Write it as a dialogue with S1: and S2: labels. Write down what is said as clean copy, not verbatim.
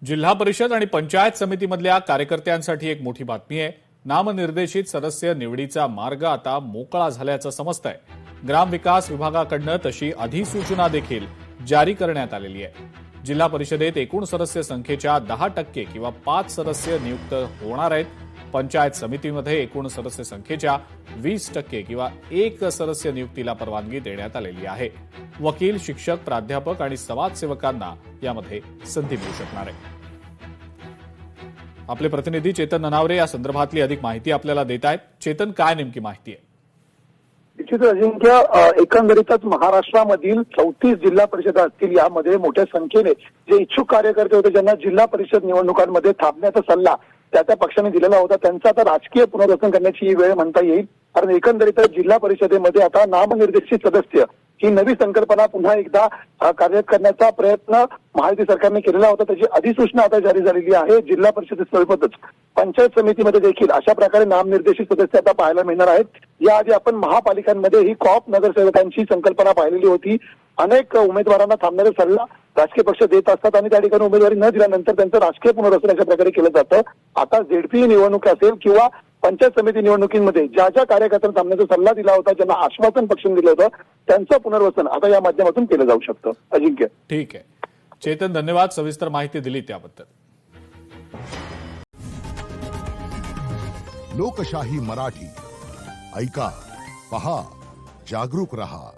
S1: जिल्हा परिषद आणि पंचायत समितीमधल्या कार्यकर्त्यांसाठी एक मोठी बातमी आहे। नामनिर्देशित सदस्य निवडीचा मार्ग आता मोकळा झाल्याचं समजतंय। ग्रामविकास विभागाकडून तशी अधिसूचना देखील जारी करण्यात आलेली आहे। जिल्हा परिषदेत एकूण सदस्य संख्येच्या 10% किंवा 5 सदस्य नियुक्त होणार आहेत। पंचायत समितीमध्ये एकूण सदस्य संख्येच्या 20% किंवा 1 सदस्य नियुक्तीला परवानगी देण्यात आलेली आहे। वकील, शिक्षक, प्राध्यापक आणि समाजसेवकांना यामध्ये संधी मिळू शकणार आहे। आपले प्रतिनिधी चेतन ननावरे या संदर्भातली अधिक माहिती आपल्याला देत आहेत। चेतन, काय नेमकी माहिती आहे?
S2: निश्चित अजिंक्य, एकंदरीतच महाराष्ट्रामधील 34 जिल्हा परिषदा असतील, यामध्ये मोठ्या संख्येने जे इच्छुक कार्यकर्ते होते ज्यांना जिल्हा परिषद निवडणुकांमध्ये थांबण्याचा सल्ला त्या पक्षाने दिलेला होता, त्यांचं आता राजकीय पुनर्रचना करण्याची ही वेळ म्हणता येईल। कारण एकंदरीतच जिल्हा परिषदेमध्ये आता नामनिर्देशित सदस्य ही नवी संकल्पना पुन्हा एकदा कार्यरत करण्याचा प्रयत्न महायुती सरकारने केलेला होता। त्याची अधिसूचना आता जारी झालेली आहे। जिल्हा परिषदेसोबतच पंचायत समितीमध्ये देखील अशा प्रकारे नामनिर्देशित सदस्य आता पाहायला मिळणार आहेत। याआधी आपण महापालिकांमध्ये ही कॉप नगरसेवकांची संकल्पना पाहिलेली होती। अनेक उमेदवारांना थांबण्याचा सल्ला राजकीय पक्ष देत असतात आणि त्या ठिकाणी उमेदवारी न दिल्यानंतर त्यांचं राजकीय पुनर्रचना अशा प्रकारे केलं जातं। आता झेडपी निवडणूक असेल किंवा पंचायत समिती निवडणुकीमध्ये ज्या कार्यकर्त्यांना थांबण्याचा सल्ला दिला होता, ज्यांना आश्वासन पक्षाने दिलं होतं, त्यांचं पुनर्वसन आता या माध्यमातून केलं जाऊ शकतं। अजिंक्य,
S1: ठीक आहे चेतन, धन्यवाद सविस्तर माहिती दिली त्याबद्दल।
S3: लोकशाही मराठी ऐका, पहा, जागरूक रहा।